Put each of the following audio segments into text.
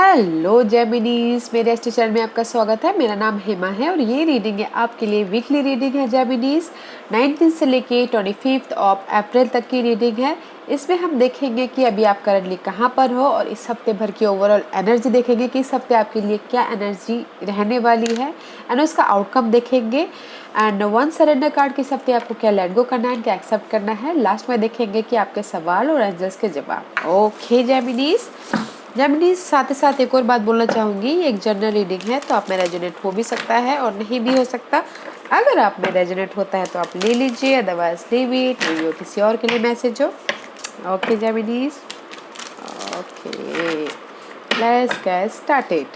Hello जेमिनीज, मेरे इस channel में आपका स्वागत है। मेरा नाम हेमा है और ये रीडिंग है आपके लिए वीकली रीडिंग है जेमिनीज। 19 से लेके 25 ऑफ अप्रैल तक की रीडिंग है। इसमें हम देखेंगे कि अभी आप करंटली कहाँ पर हो और इस हफ्ते भर की ओवरऑल एनर्जी देखेंगे कि इस हफ्ते आपके लिए क्या एनर्जी रहने वाली है एंड उसका आउटकम देखेंगे। एंड वन सरेंडर कार्ड के इस हफ्ते आपको क्या लेट गो करना है, क्या एक्सेप्ट करना है। लास्ट में देखेंगे कि आपके सवाल और एंजल्स के जवाब। ओके जेमिनीज, साथ ही साथ एक और बात बोलना चाहूँगी, ये एक जनरल रीडिंग है तो आप में रेजोनेट हो भी सकता है और नहीं भी हो सकता। अगर आप में रेजोनेट होता है तो आप ले लीजिए, अदरवाइज लीव इट, वीडियो किसी और के लिए मैसेज हो। Okay Geminis, okay let's get started.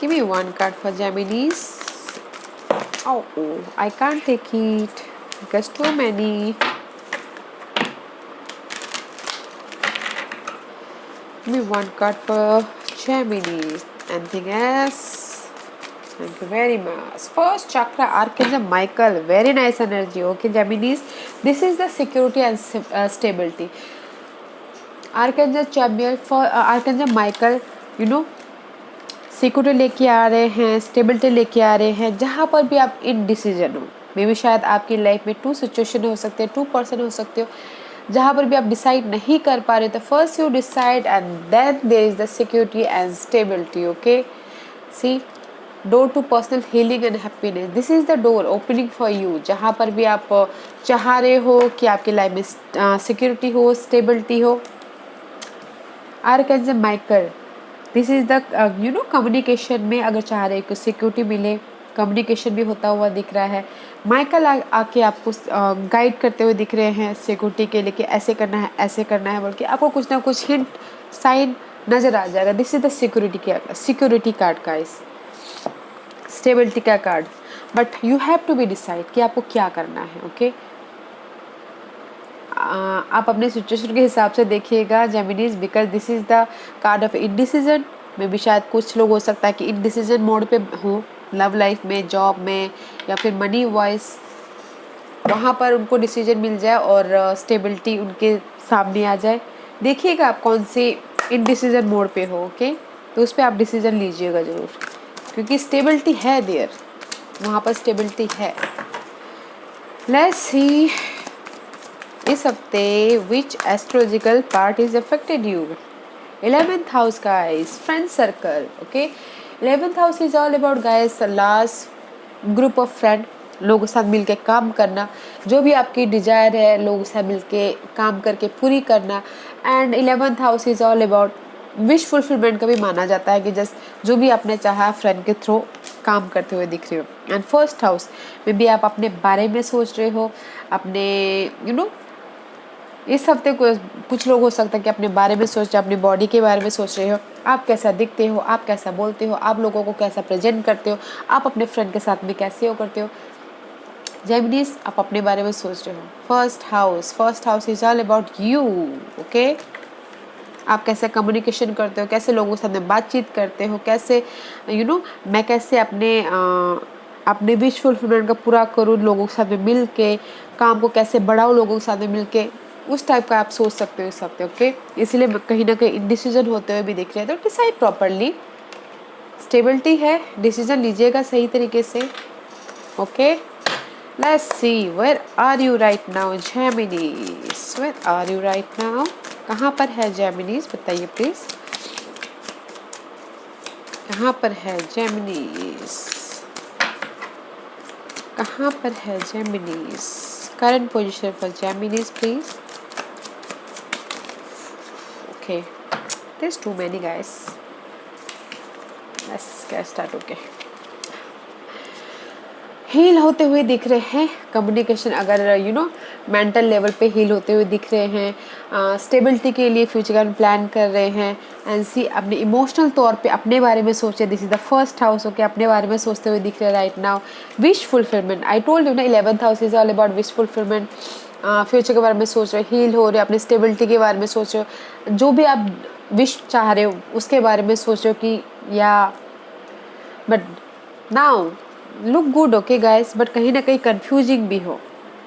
Give me one card for Geminis. Oh, I can't take it because too many. Give me one card for Geminis. Anything else? Thank you very much. First chakra, Archangel Michael. Very nice energy. Okay, Geminis. This is the security and stability. Archangel Chamuel for Archangel Michael. You know. Security लेके आ रहे हैं, stability लेके आ रहे हैं। जहाँ पर भी आप इनडिसीजन हो, मे बी शायद आपकी लाइफ में टू सिचुएशन हो सकते हैं, टू पर्सन हो सकते हो, जहाँ पर भी आप डिसाइड नहीं कर पा रहे, तो first you decide and then there is the security and stability. Okay, see door to personal healing and happiness, this is the door opening for you. जहाँ पर भी आप चाह रहे हो कि आपकी लाइफ में सिक्योरिटी हो, स्टेबिलिटी हो। Archangel Michael, this is the communication में अगर चाह रहे कि सिक्योरिटी मिले, कम्युनिकेशन भी होता हुआ दिख रहा है। माइकल आके आपको गाइड करते हुए दिख रहे हैं सिक्योरिटी के लिए कि ऐसे करना है, ऐसे करना है, बल्कि आपको कुछ ना कुछ हिंट साइन नज़र आ जाएगा। This is the security card का, इस स्टेबिलिटी का card. But you have to be decide कि आपको क्या करना है। ओके, आप अपने सिचुएशन के हिसाब से देखिएगा Geminis, because this is the card of indecision. में भी शायद कुछ लोग हो सकता है कि इनडिसीजन मोड पे हो, लव लाइफ में, जॉब में, या फिर मनी वाइज, वहाँ पर उनको डिसीजन मिल जाए और स्टेबिलिटी उनके सामने आ जाए। देखिएगा आप कौन से इनडिसीजन मोड पे हो। ओके, तो उस पर आप डिसीजन लीजिएगा ज़रूर, क्योंकि स्टेबिलिटी है देयर, वहाँ पर स्टेबिलिटी है। लेट्स सी इस हफ्ते which astrological part is affected you. 11th house guys, friend circle. Okay, 11th house is all about guys last group of friend, लोगों के साथ मिलके काम करना, जो भी आपकी डिजायर है लोगों के साथ मिलके काम करके पूरी करना। And 11th house is all about wish fulfilment का भी माना जाता है कि जस्ट जो भी आपने चाहा फ्रेंड के थ्रू काम करते हुए दिख रहे हो। एंड फर्स्ट हाउस में भी आप अपने बारे में सोच रहे हो, अपने इस हफ्ते कुछ लोग हो सकता है कि अपने बारे में सोच रहे हो, अपनी बॉडी के बारे में सोच रहे हो, आप कैसा दिखते हो, आप कैसा बोलते हो, आप लोगों को कैसा प्रेजेंट करते हो, आप अपने फ्रेंड के साथ में कैसे हो करते हो। जेमिनीज, आप अपने बारे में सोच रहे हो। First house is all about you. Okay, आप कैसे कम्युनिकेशन करते हो, कैसे लोगों के साथ में बातचीत करते हो, कैसे मैं कैसे अपने विश फुलफिलमेंट का पूरा करूँ, लोगों के साथ में मिल के काम को कैसे बढ़ाऊँ, लोगों के साथ में मिल के, उस टाइप का आप सोच सकते हो इस हफ्ते। ओके, इसलिए कहीं ना कहीं इंडिसीजन होते हुए भी दिख रहे हैं, तो डिसाइड प्रॉपरली। स्टेबिलिटी है, डिसीजन लीजिएगा सही तरीके से। Okay, let's see where are you right now Geminis, where are you right now, कहाँ पर है जेमिनीज, बताइए प्लीज, कहाँ पर है जेमिनीज, कहाँ पर है Geminis, current position for Geminis please. Okay, there's too many guys. Let's get started. Okay, heal होते हुए दिख रहे हैं, कम्युनिकेशन अगर मेंटल लेवल पे हील होते हुए दिख रहे हैं, स्टेबिलिटी के लिए फ्यूचर का प्लान कर रहे हैं। एंड सी अपने इमोशनल तौर पे अपने बारे में सोचे, this is the first house. Okay, अपने बारे में सोचते हुए दिख रहे हैं right now. Wish fulfilment, I told you ना, 11th house is all about wish fulfilment. Future के बारे में सोच रहे हो, हील हो रहे हो, अपनी स्टेबिलिटी के बारे में सोच रहे हो, जो भी आप विश चाह रहे हो उसके बारे में सोच रहे हो कि या but now look good. Okay guys, but कहीं ना कहीं कंफ्यूजिंग भी हो,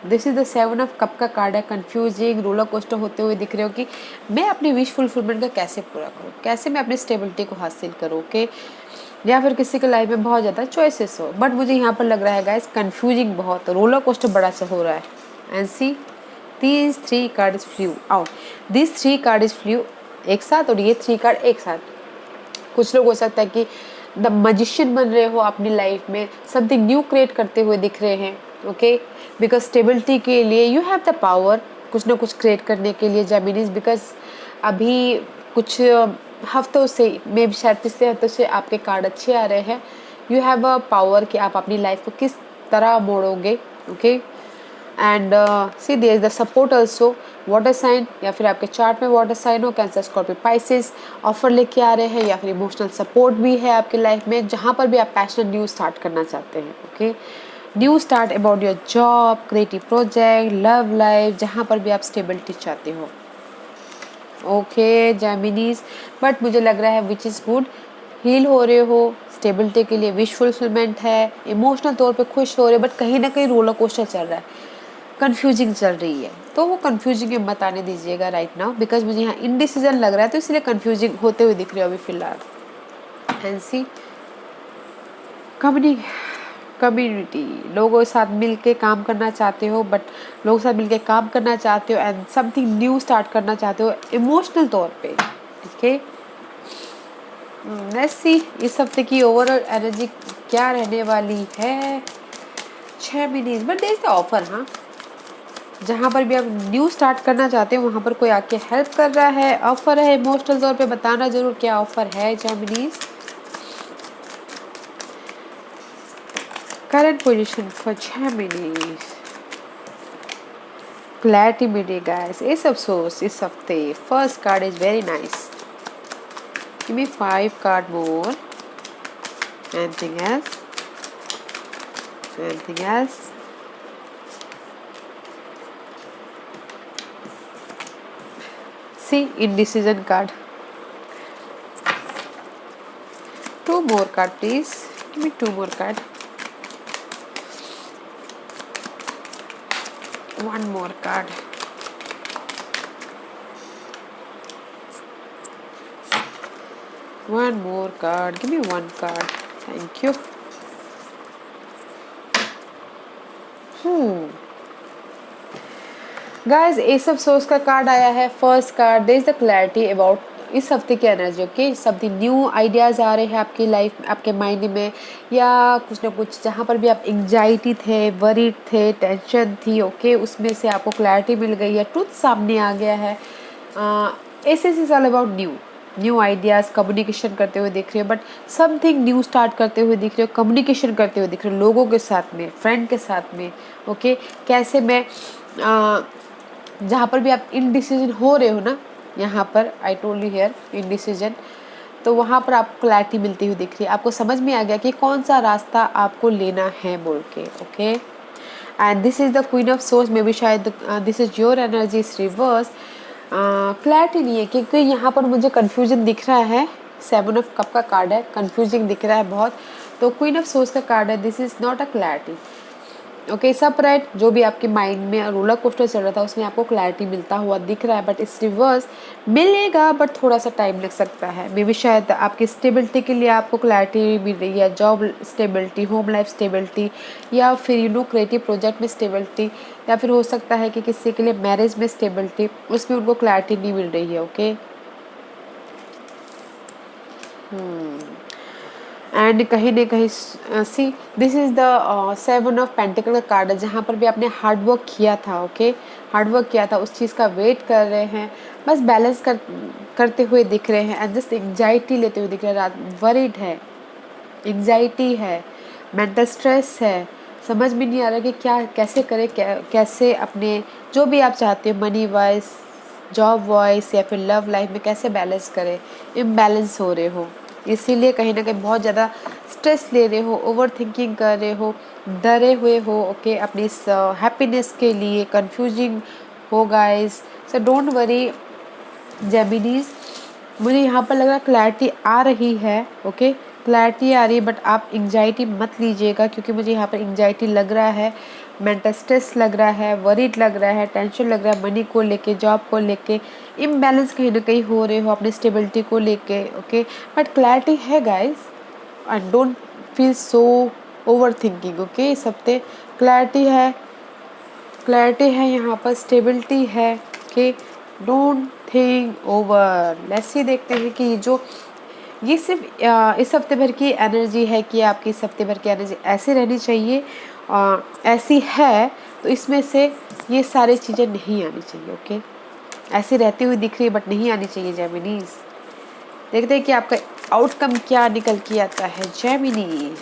this is the 7 of cup का कार्ड है। कंफ्यूजिंग रोलर कोस्टर होते हुए दिख रहे हो कि मैं अपनी विश फुलफिलमेंट का कैसे पूरा करूँ, कैसे मैं अपनी स्टेबिलिटी को हासिल करूँ, ओके। या फिर किसी के लाइफ में बहुत ज़्यादा चॉइसेस हो, बट मुझे यहाँ पर लग रहा है गाइस कंफ्यूजिंग बहुत, रोलर कोस्टर बड़ा सा हो रहा है। And see these 3 card flew out, this 3 card flew एक साथ, और ये 3 कार्ड एक साथ। कुछ लोग हो सकता है कि द मजिशियन बन रहे हो अपनी लाइफ में, समथिंग न्यू क्रिएट करते हुए दिख रहे हैं, ओके। बिकॉज स्टेबिलिटी के लिए यू हैव द पावर, कुछ ना कुछ क्रिएट करने के लिए जेमिनीज। बिकॉज अभी कुछ हफ्तों से, मे भी शायद पिछले हफ्तों से आपके कार्ड अच्छे आ रहे हैं। यू हैव अ पावर कि आप अपनी लाइफ को किस तरह मोड़ोगे, okay. And see there is the support also, water sign, या फिर आपके चार्ट में वाटर साइन हो, कैंसर, स्कॉर्पियो, पाइसेस, ऑफर लेके आ रहे हैं, या फिर इमोशनल सपोर्ट भी है आपके लाइफ में, जहाँ पर भी आप पैशनेट न्यू स्टार्ट करना चाहते हैं, okay. New start about your job, creative project, love life, जहाँ पर भी आप स्टेबिलिटी चाहते हो, ओके जेमिनीज। बट मुझे लग रहा है विच इज़ गुड, हील हो रहे हो, स्टेबिलिटी के लिए विश फुलफिलमेंट है, इमोशनल तौर पे खुश हो रहे हो, बट कहीं ना कहीं रोलर कोस्टर चल रहा है, कंफ्यूजिंग चल रही है। तो वो कंफ्यूजिंग में मत आने दीजिएगा राइट नाउ, बिकॉज मुझे यहाँ इनडिसीजन लग रहा है, तो इसलिए कंफ्यूजिंग होते हुए दिख रहे हो अभी फिलहाल। एंड सी कम्युनिटी, लोगों के साथ मिल के काम करना चाहते हो, बट लोगों के साथ मिल के काम करना चाहते हो एंड समथिंग न्यू स्टार्ट करना चाहते हो इमोशनल तौर पे, ओके। लेट्स सी इस हफ्ते की ओवरऑल एनर्जी क्या रहने वाली है। 6 minute, but there is the offer, हाँ, जहाँ पर भी आप न्यू स्टार्ट करना चाहते हो वहाँ पर कोई आके हेल्प कर रहा है, ऑफर है, इमोशनल तौर पे बताना जरूर क्या ऑफर है Geminis. Current position for Geminis, clarity मिली गाइस, इस अफसोस इस हफ्ते first card is very nice, give me 5 card more, anything else, anything else. See indecision card. 2 more card please, give me 2 more card. 1 more card. 1 more card, give me 1 card, thank you. Guys ace of swords का card आया है, first card, there is the clarity about इस हफ्ते की energy, okay. Something new ideas आ रहे हैं आपकी लाइफ, आपके माइंड में, या कुछ ना कुछ जहाँ पर भी आप एंग्जाइटी थे, वरीड थे, टेंशन थी, ओके, उसमें से आपको क्लैरिटी मिल गई है, ट्रुथ सामने आ गया है। S is all about new ideas, communication करते हुए दिख रहे हो, बट समथिंग न्यू स्टार्ट करते हुए दिख रहे हो, कम्युनिकेशन करते हुए दिख रहे हो लोगों के साथ में, फ्रेंड के साथ में, ओके। कैसे मैं जहाँ पर भी आप इनडिसीजन हो रहे हो ना, यहाँ पर I told you here indecision, तो वहाँ पर आपको क्लैरिटी मिलती हुई दिख रही है, आपको समझ में आ गया कि कौन सा रास्ता आपको लेना है बोल के, okay. And this is the queen of swords, maybe शायद this is your energy is reverse. Clarity नहीं है क्योंकि यहाँ पर मुझे कन्फ्यूजन दिख रहा है, 7 ऑफ कप का कार्ड है, कन्फ्यूजिंग दिख रहा है बहुत, तो क्वीन ऑफ सोर्स का कार्ड है, this is not a clarity, okay. सब राइट, जो भी आपके माइंड में रोलर कोस्टर चल रहा था उसमें आपको क्लैरिटी मिलता हुआ दिख रहा है, बट इस रिवर्स मिलेगा, बट थोड़ा सा टाइम लग सकता है, मे बी शायद आपकी स्टेबिलिटी के लिए आपको क्लैरिटी मिल रही है, job stability, home life stability, या फिर क्रिएटिव प्रोजेक्ट में स्टेबिलिटी, या फिर हो सकता है कि किसी के लिए मैरिज में स्टेबिलिटी, उसमें उनको क्लैरिटी नहीं मिल रही है, ओके। एंड कहीं ना कहीं see this is the 7 of pentacle का कार्ड है, जहाँ पर भी आपने हार्ड वर्क किया था, ओके, हार्ड वर्क किया था, उस चीज़ का वेट कर रहे हैं, बस बैलेंस करते हुए दिख रहे हैं, एंड जस्ट एंग्जाइटी लेते हुए दिख रहे हैं, वरीड है, एंग्जाइटी है, मेंटल स्ट्रेस है, समझ में नहीं आ रहा कि क्या कैसे करें, कैसे अपने जो भी आप चाहते हो मनी वाइज, जॉब वाइज, या फिर लव लाइफ में कैसे बैलेंस करें, इम्बैलेंस हो रहे हो, इसीलिए कहीं ना कहीं बहुत ज़्यादा स्ट्रेस ले रहे हो, ओवर थिंकिंग कर रहे हो, डरे हुए हो, ओके, अपनी इस हैप्पीनेस के लिए कंफ्यूजिंग हो गाइस। सो डोंट वरी जेमिनीज, मुझे यहाँ पर लग रहा है क्लैरिटी आ रही है, ओके, क्लैरिटी आ रही है, बट आप एंग्जाइटी मत लीजिएगा क्योंकि मुझे यहाँ पर एंग्जाइटी लग रहा है, मेंटल स्ट्रेस लग रहा है, वरीड लग रहा है, टेंशन लग रहा है मनी को लेके, जॉब को लेके, इम्बैलेंस कहीं ना कहीं हो रहे हो अपनी स्टेबिलिटी को लेके, ओके, बट क्लैरिटी है guys, and don't feel so over thinking, okay. इस हफ्ते क्लैरिटी है, क्लैरिटी है, यहाँ पर स्टेबिलिटी है, okay, don't think over. Let's see देखते हैं कि जो ये सिर्फ इस हफ्ते भर की एनर्जी है कि आपकी इस हफ्ते भर की एनर्जी ऐसे रहनी चाहिए, ऐसी है तो इसमें से ये सारी चीज़ें नहीं आनी चाहिए, ओके। ऐसी रहती हुई दिख रही है बट नहीं आनी चाहिए जेमिनीज। देखते हैं कि आपका आउटकम क्या निकल के आता है Gemini.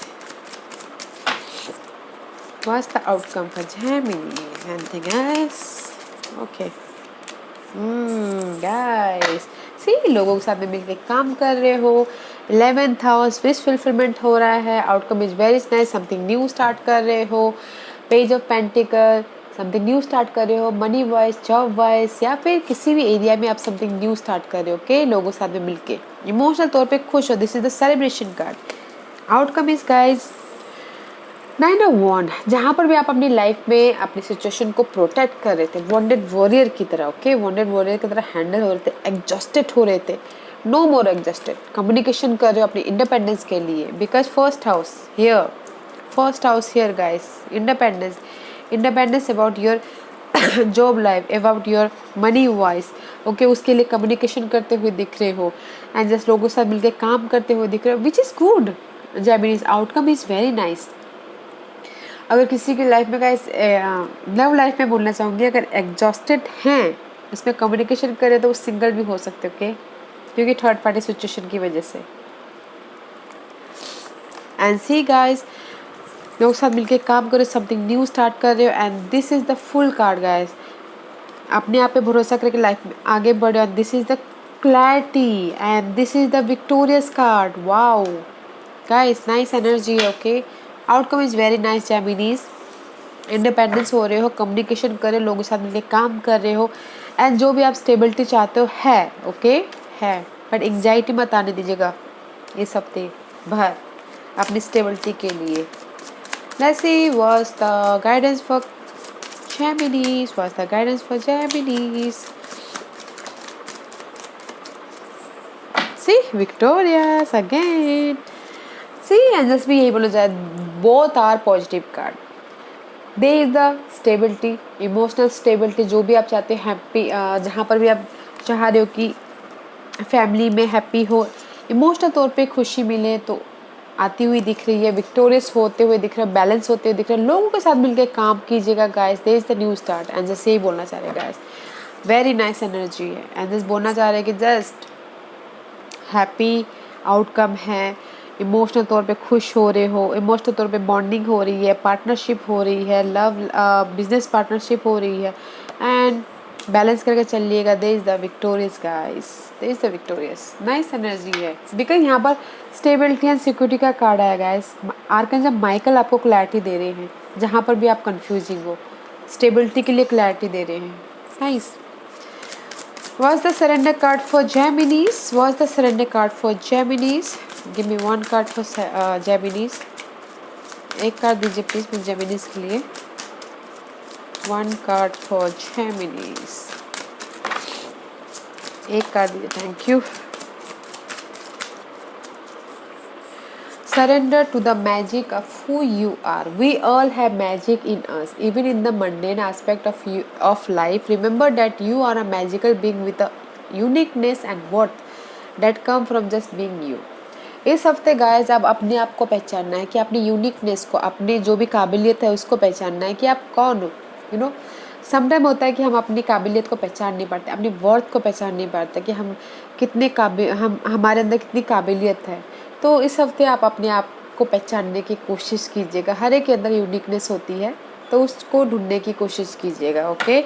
What's the outcome for Gemini? Anything else? Okay. Guys, see, लोगों के साथ में मिलकर काम कर रहे हो, 11th हाउस विश फुलफिलमेंट हो रहा है, outcome is very nice, something new start कर रहे हो, page of pentacle, something new start कर रहे हो मनी वाइज, जॉब वाइज, या फिर किसी भी एरिया में आप समथिंग न्यू स्टार्ट कर रहे हो, ओके, लोगों के साथ में मिलके इमोशनल तौर पे खुश हो। This is the celebration card. Outcome is guys 9 of wand, जहाँ पर भी आप अपनी लाइफ में अपनी सिचुएशन को प्रोटेक्ट कर रहे थे, वॉन्डेड वॉरियर की तरह, ओके, वॉन्डेड वॉरियर की तरह हैंडल हो रहे थे, एग्जॉस्टेड हो रहे थे, नो मोर एग्जॉस्टेड, कम्युनिकेशन कर रहे हो अपनी इंडिपेंडेंस के लिए, because first house here guys, independence, independence about your job life, about your money wise, okay, उसके लिए कम्युनिकेशन करते हुए दिख रहे हो, एंड जस्ट लोगों के साथ मिलकर काम करते हुए दिख रहे हो, which is good Geminis. Outcome is very nice. अगर किसी की लाइफ में गाइस लव लाइफ में बोलना चाहूँगी, अगर एग्जॉस्टेड हैं, उसमें कम्युनिकेशन करें तो वो सिंगल भी हो सकते, ओके, क्योंकि थर्ड पार्टी सिचुएशन की वजह से। एंड सी गाइस, लोग साथ मिलके काम करो, समथिंग न्यू स्टार्ट कर रहे हो, and this is the fool card guys. अपने आप पे भरोसा करके लाइफ में आगे बढ़ो, and this is the clarity, and this is the victorious card. Wow guys, nice energy है, okay. Outcome is very nice Geminis. Independence हो रहे हो, कम्युनिकेशन कर रहे हो, लोगों के साथ मिलकर काम कर रहे हो, एंड जो भी आप स्टेबिलिटी चाहते हो है, ओके, है, बट एंग्जाइटी मत आने दीजिएगा इस हफ्ते भर अपनी स्टेबिलिटी के लिए। Let's see what's the guidance for Geminis. What's the guidance for Geminis? See, victorious again. See, and just भी यही बोलो जाए, both are positive card. There is the stability, emotional stability, जो भी आप चाहते हैं, हैप्पी, जहाँ पर भी आप चाह रहे हो कि फैमिली में हैप्पी हो, इमोशनल तौर पे खुशी मिले, तो आती हुई दिख रही है, विक्टोरियस होते हुए दिख रहा है, बैलेंस होते हुए दिख रहा है, लोगों के साथ मिलकर काम कीजिएगा guys. There is the new start, and just यही बोलना चाह रहे हैं गाइस, वेरी नाइस एनर्जी है, एंड जस्ट बोलना चाह रहे हैं कि जस्ट हैप्पी आउटकम है, इमोशनल तौर पे खुश हो रहे हो, इमोशनल तौर पे बॉन्डिंग हो रही है, पार्टनरशिप हो रही है, लव बिजनेस पार्टनरशिप हो रही है, एंड बैलेंस करके चलिएगा। There is the victorious guys, there is the victorious, nice energy है, बिकॉज यहाँ पर स्टेबिलिटी एंड सिक्योरिटी का कार्ड आया गाइस। आर्कएंजल माइकल आपको क्लैरिटी दे रहे हैं, जहाँ पर भी आप कंफ्यूजिंग हो, स्टेबिलिटी के लिए क्लैरिटी दे रहे हैं, nice. What's the surrender card for Geminis? What's the surrender card for Geminis? Give me one card for Geminis. एक कार्ड दीजिए प्लीज मुझे Geminis के लिए। One card for Geminis. एक कार्ड दीजिए, thank you. Surrender to the magic of who you are. We all have magic in us, even in the mundane aspect of life. Remember that you are a magical being with a uniqueness and worth that come from just being you. इस हफ्ते guys, आप अपने आप को पहचानना है कि अपनी यूनिकनेस को, अपने जो भी काबिलियत है उसको पहचानना है कि आप कौन हो। यू नो, समटाइम होता है कि हम अपनी काबिलियत को पहचान नहीं पाते, अपनी वर्थ को पहचान नहीं पाते कि हम कितने हम हमारे अंदर कितनी काबिलियत है। तो इस हफ्ते आप अपने आप को पहचानने की कोशिश कीजिएगा, हर एक के अंदर यूनिकनेस होती है, तो उसको ढूंढने की कोशिश कीजिएगा, ओके।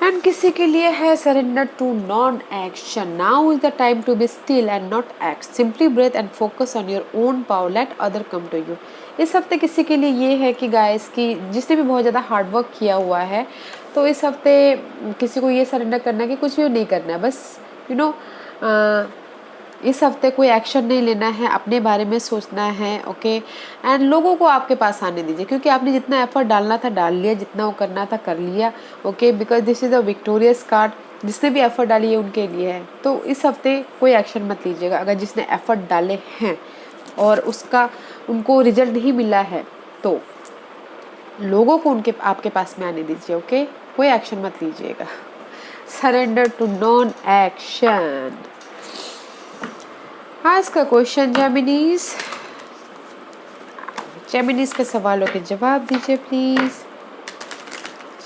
एंड किसी के लिए है surrender to non action. Now is the time to be still and not act, simply breathe and focus on your own power, let other come to you. इस हफ्ते किसी के लिए ये है कि गाइस की जिसने भी बहुत ज़्यादा हार्ड वर्क किया हुआ है, तो इस हफ्ते किसी को ये सरेंडर करना है कि कुछ भी नहीं करना है, बस इस हफ्ते कोई एक्शन नहीं लेना है, अपने बारे में सोचना है, ओके। एंड लोगों को आपके पास आने दीजिए, क्योंकि आपने जितना एफर्ट डालना था डाल लिया, जितना वो करना था कर लिया, okay. Because this is a victorious card, जिसने भी एफर्ट डाली है उनके लिए है। तो इस हफ्ते कोई एक्शन मत लीजिएगा। अगर जिसने एफर्ट डाले हैं और उसका उनको रिजल्ट नहीं मिला है, तो लोगों को उनके आपके पास में आने दीजिए, ओके। कोई एक्शन मत लीजिएगा। Surrender to non action. आज का क्वेश्चन जेमिनीज, जेमिनीज के सवालों के जवाब दीजिए प्लीज।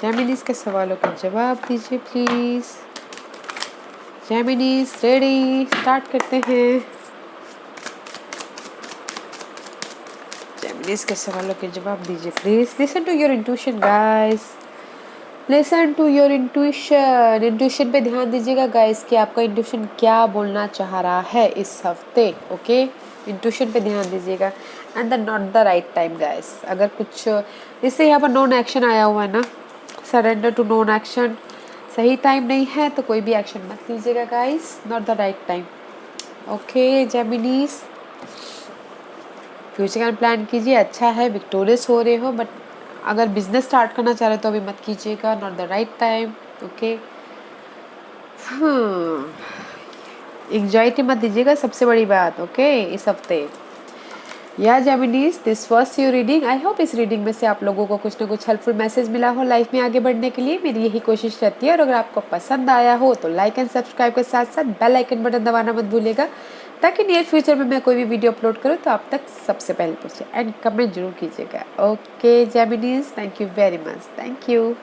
जेमिनीज के सवालों के जवाब दीजिए प्लीज। जेमिनीज रेडी, स्टार्ट करते हैं। जेमिनीज के सवालों के जवाब दीजिए please. Listen to your intuition guys, listen to your intuition. Intuition पे ध्यान दीजिएगा गाइस कि आपका इंट्यूशन क्या बोलना चाह रहा है इस हफ्ते, ओके। इंट्यूशन पे ध्यान दीजिएगा। And the not the right time guys. अगर कुछ इससे यहाँ पर नॉन एक्शन आया हुआ है ना, सरेंडर टू नॉन एक्शन, सही टाइम नहीं है तो कोई भी एक्शन मत लीजिएगा guys, not the right time, okay. Geminis future का प्लान कीजिए, अच्छा है, विक्टोरियस हो रहे हो, बट अगर बिजनेस स्टार्ट करना चाह रहे हो तो अभी मत कीजिएगा, not the right time, okay. Anxiety मत दीजिएगा, सबसे बड़ी बात, ओके, इस हफ्ते। या Geminis, this was your reading. I hope इस रीडिंग में से आप लोगों को कुछ ना कुछ हेल्पफुल मैसेज मिला हो लाइफ में आगे बढ़ने के लिए। मेरी यही कोशिश रहती है। और अगर आपको पसंद आया हो तो लाइक एंड सब्सक्राइब के साथ साथ बेल आइकन बटन दबाना मत भूलिएगा, ताकि नियर फ्यूचर में मैं कोई भी वीडियो अपलोड करूँ तो आप तक सबसे पहले पहुँचे। एंड कमेंट जरूर कीजिएगा, okay Geminis. Thank you very much, thank you.